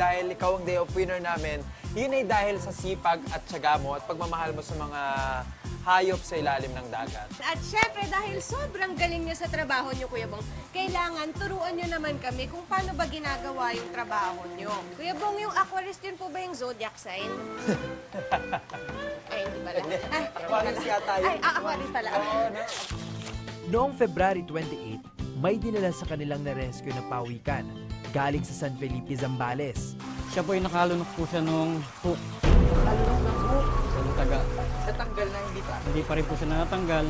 Dahil ikaw ang day of winner namin, yun ay dahil sa sipag at tiyaga mo at pagmamahal mo sa mga hayop sa ilalim ng dagat. At syempre, dahil sobrang galing nyo sa trabaho nyo, Kuya Bong, kailangan turuan nyo naman kami kung paano ba ginagawa yung trabaho nyo. Kuya Bong, yung Aquarius din po ba yung zodiac sign? Ay, hindi pala. Ay, Aquarius yata yun. Ay, Aquarius pala. Noong February 28, may dinala sa kanilang na-rescue na pawikan galing sa San Felipe, Zambales. Siya po ay nakalunok po siya nung hook. Talunok ng hook. Sa taga. Natanggal na hindi pa. Hindi pa rin po siya natanggal.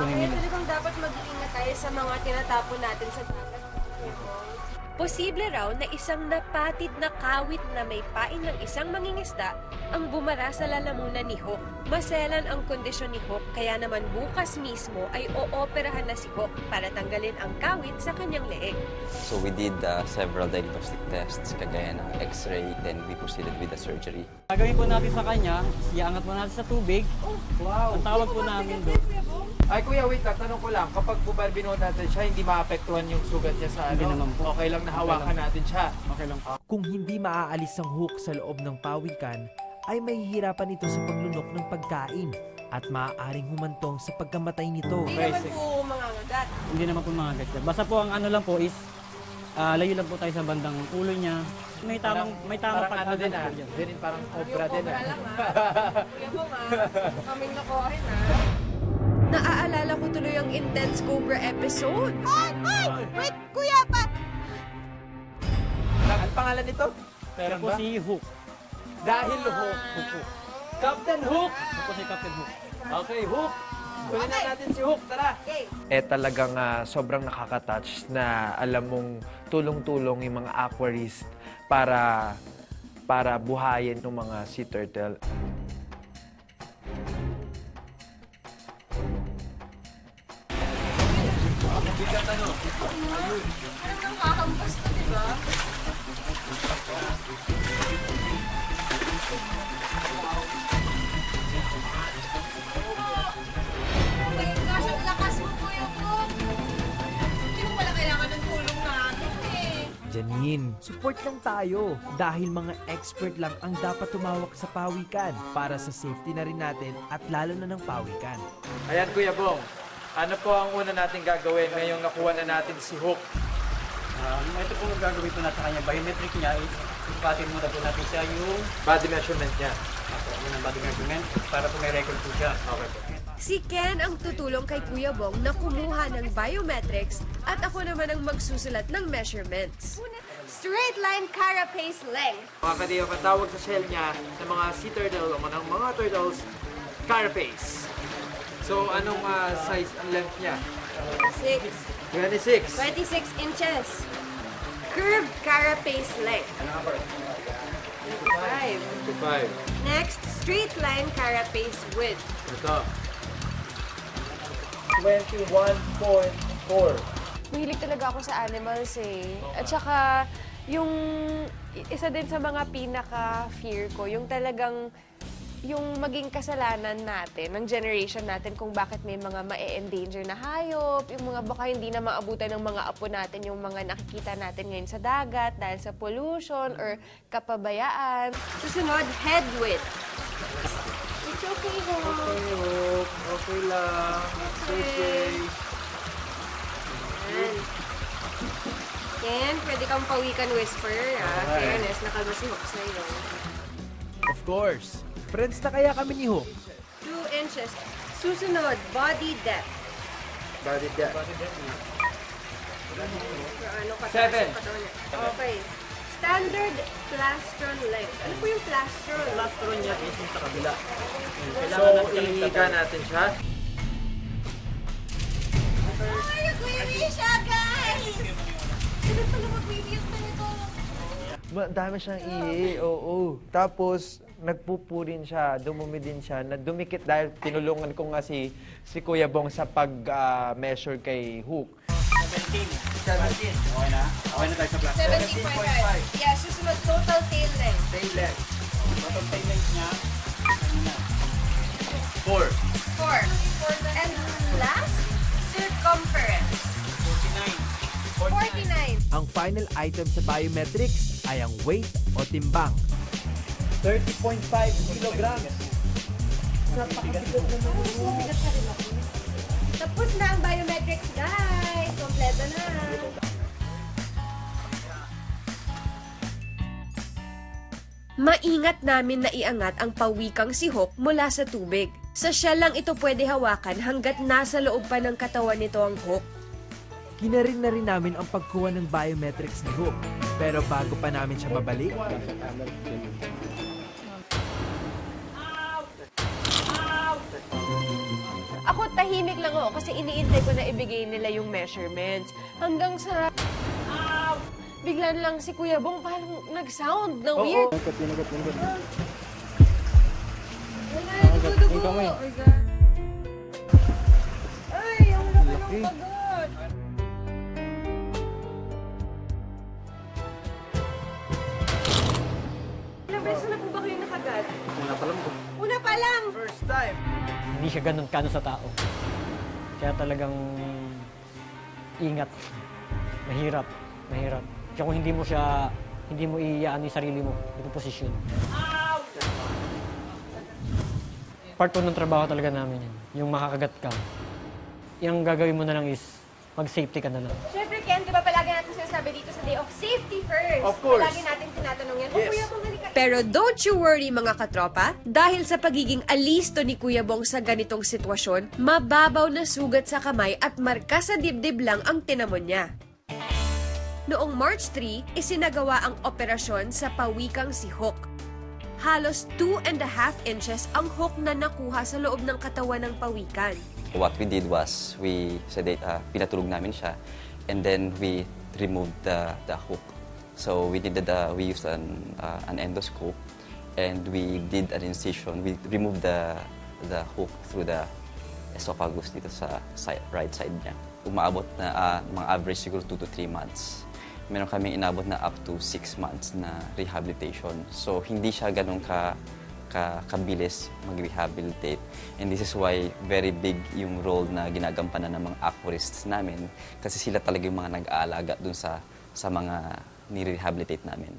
Kaya talagang dapat mag-iingat tayo sa mga tinatapon natin sa dagat. Kuya Bong. Posible raw na isang napatid na kawit na may pain ng isang mangingisda ang bumara sa lalamunan ni Hook. Maselan ang kondisyon ni Hook, kaya naman bukas mismo ay ooperahan na si Hook para tanggalin ang kawit sa kanyang leeg. So we did several diagnostic tests, kagaya ng x-ray, then we proceeded with the surgery. Gagawin po natin sa kanya, iangat po natin sa tubig. Wow. Ang tawag po namin doon. Ay kuya, wait lang. Tanong ko lang. Kapag bubalbinot natin siya, hindi maapektuhan yung sugat niya sa Hindi naman po. Okay lang na hawakan natin siya. Okay lang po. Kung hindi maaalis ang hook sa loob ng pawikan, ay mahihirapan ito sa paglunok ng pagkain at maaaring humantong sa pagkamatay nito. Hindi naman po mangangagat. Hindi naman po mga ganyan. Basta po ang ano lang po is, layo lang po tayo sa bandang ulo niya. May tamang parang ano din Din parang cobra din Cobra lang Kuya Bong kaming nakuhin Naaalala ko tuloy ang intense Cobra episode. Ay! Wait, Kuya pa! Ang pangalan nito? Pero po si Hook. Dahil Hook. Captain Hook! Ito po si Captain Hook. Okay, Hook! Kunin na natin si Hook, tara! Okay. Talagang sobrang nakaka-touch na alam mong tulong-tulong yung mga aquarist para buhayin ng mga sea turtle. Nakakampas na, di ba? Oh my gosh, ang lakas mo, Kuya Bong. Hindi mo pala kailangan ng tulong natin Janine, support lang tayo dahil mga expert lang ang dapat tumawak sa pawikan para sa safety na rin natin at lalo na ng pawikan. Ayan, Kuya Bong. Ano po ang una natin gagawin ngayong nakuha na natin si Hook? Ito po ang gagawin po natin sa kanya. Biometric niya is, ipatin muna po natin siya yung Body measurement niya. yun ang body measurement para po may record po siya. Okay po. Si Ken ang tutulong kay Kuya Bong na kumuha ng biometrics at ako naman ang magsusulat ng measurements. Straight line carapace length. Mga kadiyo, ang tawag sa shell niya ng mga sea turtle o ng mga turtles, carapace. So, anong size ang length niya? 6. 26. 26 inches. Curved carapace length. 5. 25. Next, straight line carapace width. Ito. 21.4. Mahilig talaga ako sa animals At saka, yung isa din sa mga pinaka-fear ko, yung talagang yung maging kasalanan natin, ng generation natin kung bakit may mga ma-endanger na hayop, yung mga baka hindi na maabutan ng mga apo natin, yung mga nakikita natin ngayon sa dagat dahil sa pollution or kapabayaan. Susunod, head width. It's okay, Hope. Okay, Hook. Okay lang. It's okay. Yan. Ken, pwede kang pawikan whisperer, Fairness, nakalma si Hook sa'yo. Of course, friends na kaya kami ni Hook. 2 inches. Susunod, body depth. Body depth. Ano kataas 7. yung katawan niya. Okay. Standard plastron length. Ano po yung plastron? Plastron niya is yung sa kabila. So, ihiga natin siya. Ay, nag-weavy siya, guys! Sino pala mag-weavy na nito? Dami siyang ihi, oo. Tapos, nagpupurin siya, dumumi din siya, na dumikit dahil tinulungan ko nga si Kuya Bong sa pag-measure kay Hook. 17. Okay na? Okay na tayo sa plastron. 17.5. Yeah, susunod, total tail length. Tail length. Total tail length niya, ano na? 4. 4. And last, circumference. 49. 49. Ang final item sa biometrics ay ang weight o timbang. 30.5 kilograms. Napakabigat naman. Tapos na ang biometrics, guys! Kompleto na! Maingat namin na iangat ang pawikang si Hook mula sa tubig. Sa shell lang ito pwede hawakan hanggat nasa loob pa ng katawan nito ang hook. Kinarin na rin namin ang pagkuha ng biometrics ni Hook. Pero bago pa namin siya mabalik, Ako tahimik lang ako kasi iniintay ko na ibigay nila yung measurements. Hanggang sa... Bigla lang si Kuya Bong parang nag-sound na weird. Wala, dugo-dugo. Oh my God. Ay, ang laki ng pagod. Ilang beses na po ba kayo nakagat? Una pa lang po. Una pa lang! First time. Hindi siya ganun kano sa tao. Kaya talagang ingat. Mahirap. Mahirap. Kaya kung hindi mo iiyaan yung sarili mo, yung posisyon. Part 1 ng trabaho talaga namin yun. Yung makakagat ka. Yung gagawin mo na lang is mag-safety ka na lang. Siyempre, Ken, di ba palagi natin sinasabi dito sa Day of Safety first? Of course. Palagi natin tinatanong yan. Yes. Kuya Bong, halika. Pero don't you worry mga katropa, dahil sa pagiging alisto ni Kuya Bong sa ganitong sitwasyon, mababaw na sugat sa kamay at marka sa dibdib lang ang tinamon niya. Noong March 3, isinagawa ang operasyon sa pawikang si Hook. Halos 2.5 inches ang hook na nakuha sa loob ng katawan ng pawikan. What we did was, pinatulog namin siya, and then we removed the hook. So we used an endoscope, and we did an incision. We removed the hook through the esophagus dito sa right side niya. Umaabot na mga average siguro 2 to 3 months. Meron kami inabot na up to 6 months na rehabilitation. So hindi siya ganun kabilis mag-rehabilitate. And this is why very big yung role na ginagampanan ng mga aquarists namin, kasi sila talaga yung mga nag-aalaga dun sa mga nire-rehabilitate namin.